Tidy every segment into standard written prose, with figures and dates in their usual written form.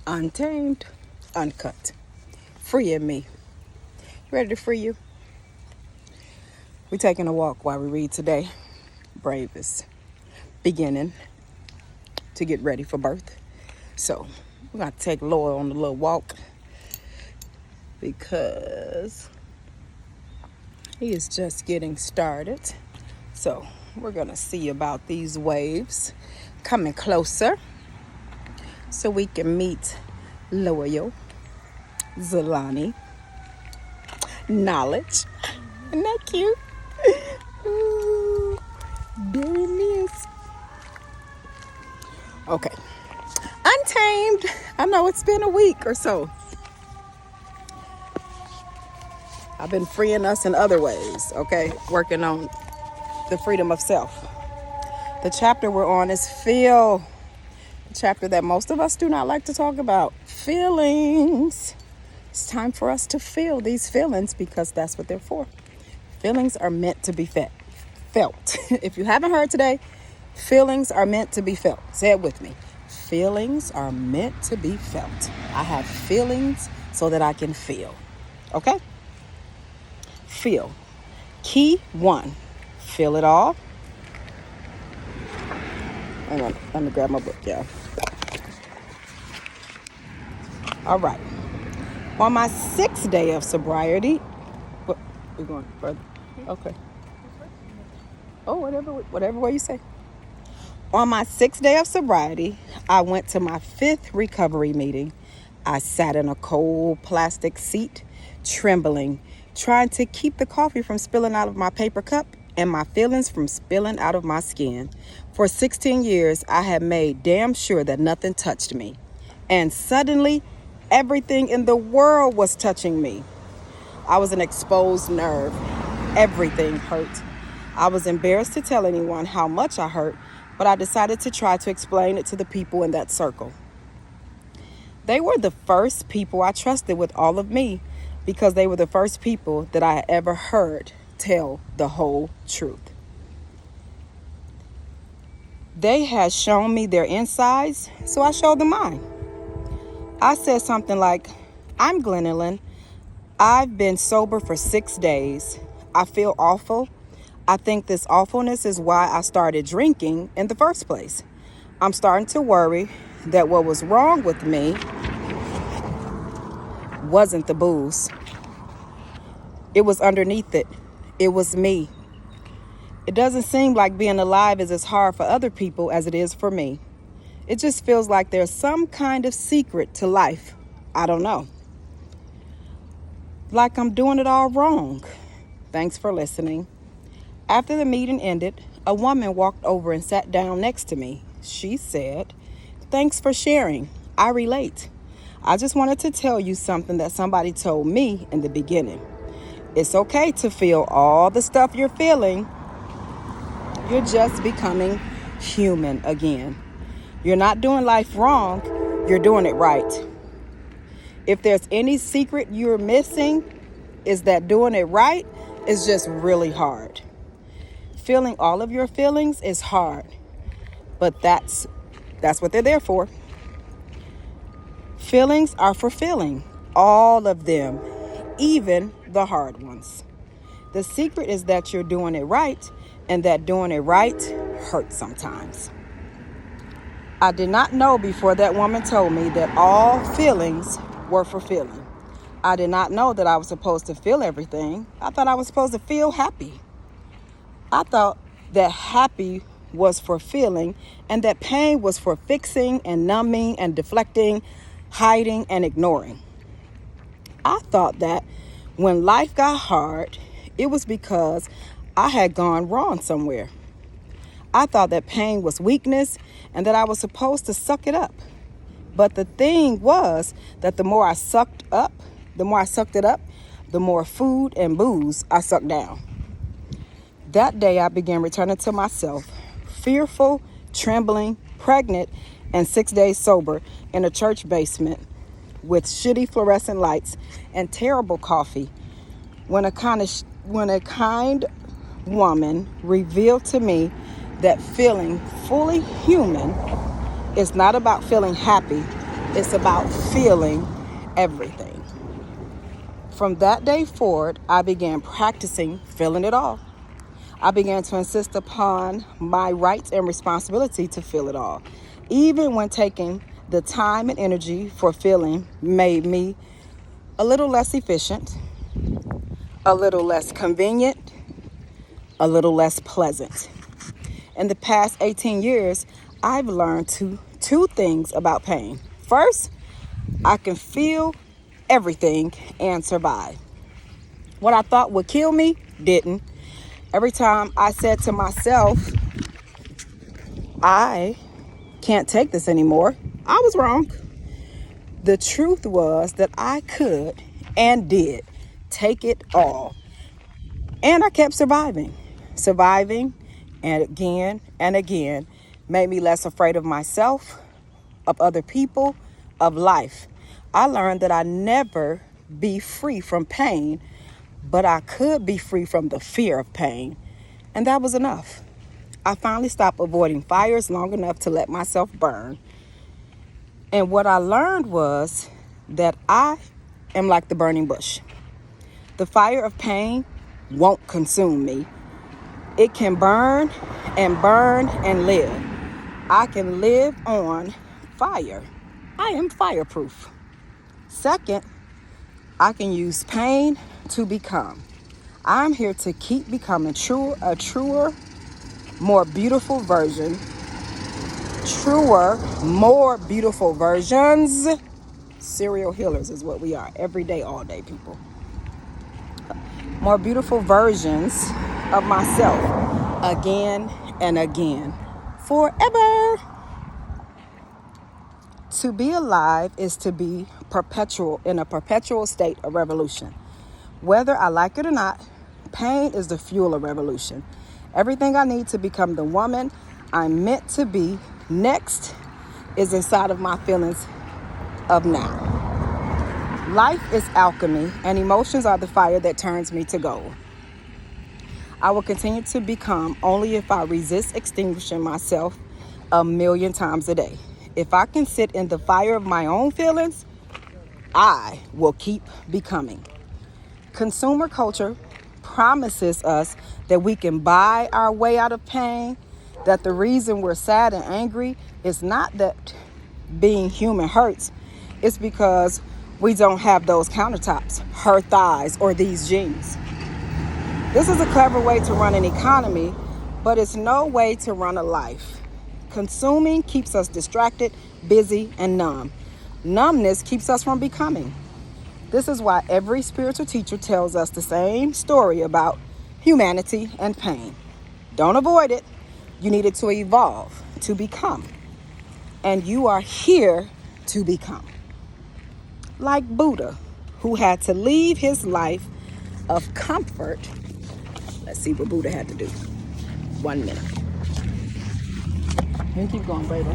Untamed, uncut. Free in me. Ready to free you? We're taking a walk while we read today. Brave is beginning to get ready for birth. So we're going to take Laura on a little walk because he is just getting started. So we're going to see about these waves coming closer so we can meet Loyal, Zalani, Knowledge. Isn't that cute? Ooh, there it is. Okay. Untamed. I know it's been a week or so. I've been freeing us in other ways, okay? Working on the freedom of self. The chapter we're on is Feel. The chapter that most of us do not like to talk about. Feelings. It's time for us to feel these feelings because that's what they're for. Feelings are meant to be felt. If you haven't heard today, feelings are meant to be felt. Say it with me. Feelings are meant to be felt. I have feelings so that I can feel. Okay? Feel. Key 1. Feel it all. Hang on. Let me grab my book, y'all. All right. On my 6th day of sobriety, we're going further. Okay. Oh, whatever way you say. On my 6th day of sobriety, I went to my 5th recovery meeting. I sat in a cold plastic seat, trembling, trying to keep the coffee from spilling out of my paper cup and my feelings from spilling out of my skin. For 16 years, I had made damn sure that nothing touched me. And suddenly, everything in the world was touching me. I was an exposed nerve. Everything hurt. I was embarrassed to tell anyone how much I hurt, but I decided to try to explain it to the people in that circle. They were the first people I trusted with all of me because they were the first people that I had ever heard tell the whole truth. They had shown me their insides, so I showed them mine. I said something like, I'm Glenelyn. I've been sober for 6 days. I feel awful. I think this awfulness is why I started drinking in the first place. I'm starting to worry that what was wrong with me wasn't the booze. It was underneath it. It was me. It doesn't seem like being alive is as hard for other people as it is for me. It just feels like there's some kind of secret to life. I don't know. Like I'm doing it all wrong. Thanks for listening. After the meeting ended, a woman walked over and sat down next to me. She said, thanks for sharing. I relate. I just wanted to tell you something that somebody told me in the beginning. It's okay to feel all the stuff you're feeling. You're just becoming human again. You're not doing life wrong. You're doing it right. If there's any secret you're missing, is that doing it right is just really hard. Feeling all of your feelings is hard, but that's what they're there for. Feelings are for feeling, all of them, even the hard ones. The secret is that you're doing it right, and that doing it right hurts sometimes. I did not know before that woman told me that all feelings were for feeling. I did not know that I was supposed to feel everything. I thought I was supposed to feel happy. I thought that happy was for feeling and that pain was for fixing and numbing and deflecting, hiding and ignoring. I thought that when life got hard, it was because I had gone wrong somewhere. I thought that pain was weakness and that I was supposed to suck it up. But the thing was that the more I sucked it up, the more food and booze I sucked down. That day I began returning to myself, fearful, trembling, pregnant, and 6 days sober in a church basement with shitty fluorescent lights and terrible coffee when a kind woman revealed to me that feeling fully human is not about feeling happy, It's about feeling everything. From that day forward, I began practicing feeling it all. I began to insist upon my rights and responsibility to feel it all, even when taking the time and energy for feeling made me a little less efficient, a little less convenient, a little less pleasant. In the past 18 years, I've learned two things about pain. First, I can feel everything and survive. What I thought would kill me didn't. Every time I said to myself, I can't take this anymore, I was wrong. The truth was that I could and did take it all. And I kept surviving. Surviving and again made me less afraid of myself, of other people, of life. I learned that I never be free from pain, but I could be free from the fear of pain. And that was enough. I finally stopped avoiding fires long enough to let myself burn. And what I learned was that I am like the burning bush. The fire of pain won't consume me. It can burn and live. I can live on fire. I am fireproof. Second, I can use pain to become. I'm here to keep becoming a truer, more beautiful version. Truer, more beautiful versions. Serial healers is what we are. Every day, all day, people. More beautiful versions of myself. Again and again. Forever. To be alive is to be in a perpetual state of revolution. Whether I like it or not, pain is the fuel of revolution. Everything I need to become the woman I'm meant to be next is inside of my feelings of now. Life is alchemy, and emotions are the fire that turns me to gold. I will continue to become only if I resist extinguishing myself 1,000,000 times a day. If I can sit in the fire of my own feelings, I will keep becoming. Consumer culture promises us that we can buy our way out of pain, that the reason we're sad and angry is not that being human hurts, it's because we don't have those countertops, her thighs, or these jeans. This is a clever way to run an economy, but it's no way to run a life. Consuming keeps us distracted, busy, and numb. Numbness keeps us from becoming. This is why every spiritual teacher tells us the same story about humanity and pain. Don't avoid it. You need it to evolve, to become. And you are here to become. Like Buddha, who had to leave his life of comfort. Let's see what Buddha had to do. 1 minute. You can keep going, Brady.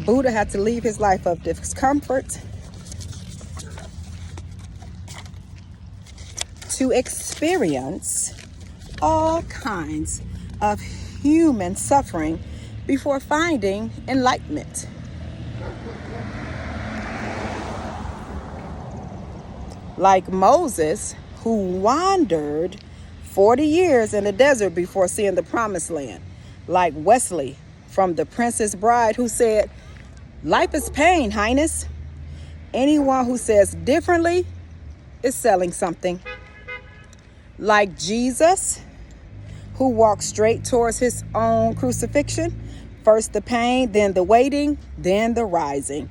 Buddha had to leave his life of discomfort to experience all kinds of human suffering before finding enlightenment. Like Moses, who wandered 40 years in the desert before seeing the promised land. Like Wesley from The Princess Bride, who said, "Life is pain, Highness." Anyone who says differently is selling something. Like Jesus, who walked straight towards his own crucifixion. First the pain, then the waiting, then the rising.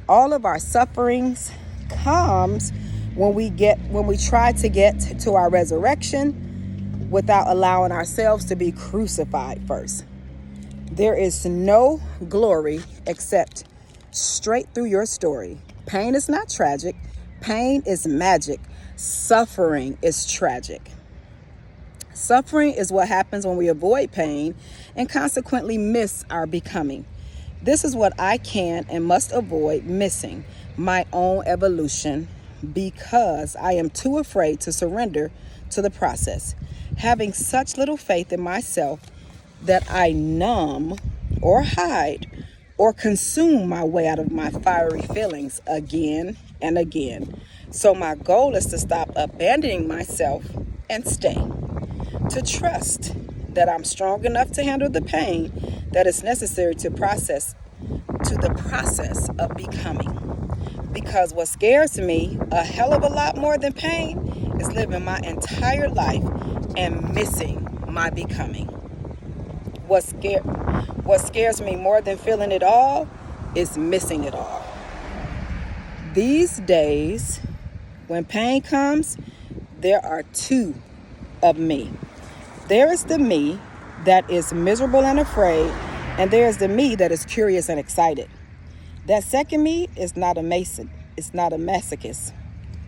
All of our sufferings comes when we try to get to our resurrection without allowing ourselves to be crucified first. There is no glory except straight through your story. Pain is not tragic. Pain is magic. Suffering is tragic. Suffering is what happens when we avoid pain and consequently miss our becoming. This is what I can and must avoid missing, my own evolution, because I am too afraid to surrender to the process. Having such little faith in myself that I numb or hide or consume my way out of my fiery feelings again and again. So my goal is to stop abandoning myself and stay, to trust that I'm strong enough to handle the pain that is necessary to the process of becoming. Because what scares me a hell of a lot more than pain is living my entire life and missing my becoming. What scares me more than feeling it all is missing it all. These days, when pain comes, there are two of me. There is the me that is miserable and afraid, and there is the me that is curious and excited. That second me is not a mason. It's not a masochist.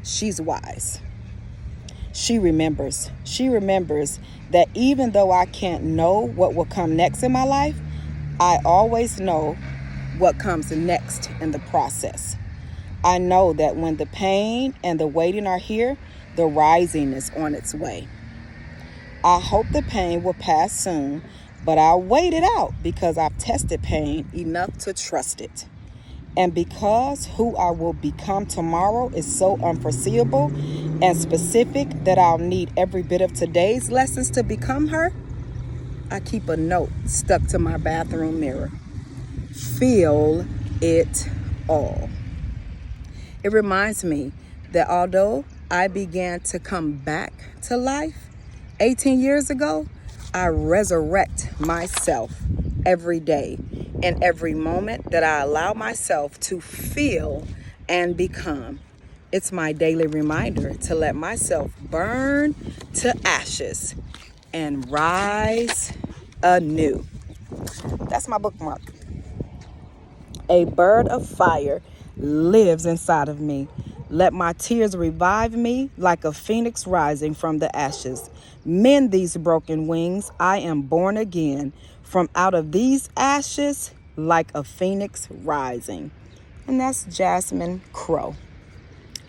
She's wise. She remembers. She remembers that even though I can't know what will come next in my life, I always know what comes next in the process. I know that when the pain and the waiting are here, the rising is on its way. I hope the pain will pass soon, but I'll wait it out because I've tested pain enough to trust it. And because who I will become tomorrow is so unforeseeable and specific that I'll need every bit of today's lessons to become her, I keep a note stuck to my bathroom mirror. Feel it all. It reminds me that although I began to come back to life 18 years ago, I resurrect myself every day and every moment that I allow myself to feel and become. It's my daily reminder to let myself burn to ashes and rise anew. That's my bookmark. A bird of fire lives inside of me. Let my tears revive me like a phoenix rising from the ashes. Mend these broken wings. I am born again from out of these ashes like a phoenix rising. And that's Jasmine Crowe.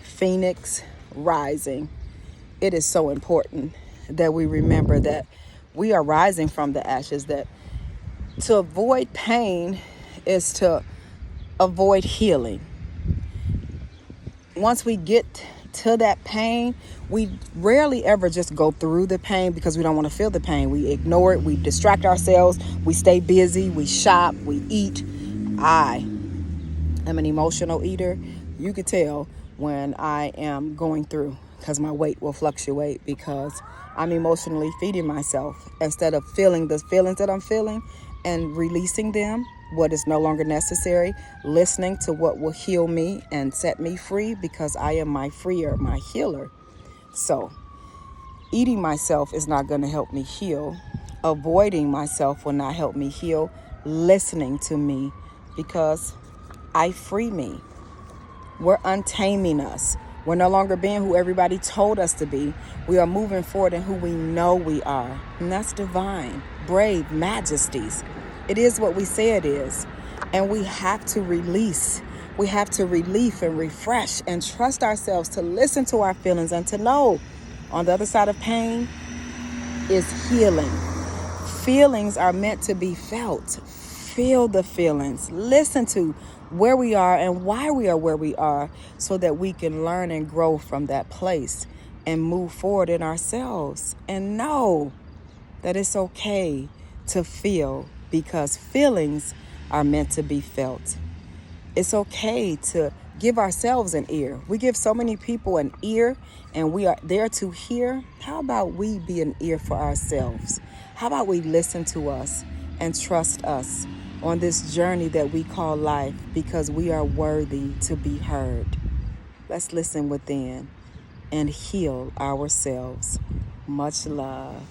Phoenix rising. It is so important that we remember that we are rising from the ashes, that to avoid pain is to avoid healing. Once we get to that pain, we rarely ever just go through the pain because we don't want to feel the pain. We ignore it. We distract ourselves. We stay busy. We shop. We eat. I am an emotional eater. You could tell when I am going through because my weight will fluctuate because I'm emotionally feeding myself instead of feeling the feelings that I'm feeling and releasing them, what is no longer necessary, listening to what will heal me and set me free because I am my freer, my healer. So eating myself is not going to help me heal. Avoiding myself will not help me heal. Listening to me because I free me. We're untaming us. We're no longer being who everybody told us to be. We are moving forward in who we know we are. And that's divine, brave majesties. It is what we say it is. And we have to release. We have to relieve and refresh and trust ourselves to listen to our feelings and to know on the other side of pain is healing. Feelings are meant to be felt. Feel the feelings. Listen to where we are and why we are where we are so that we can learn and grow from that place and move forward in ourselves and know that it's okay to feel because feelings are meant to be felt. It's okay to give ourselves an ear. We give so many people an ear and we are there to hear. How about we be an ear for ourselves? How about we listen to us and trust us on this journey that we call life because we are worthy to be heard. Let's listen within and heal ourselves. Much love.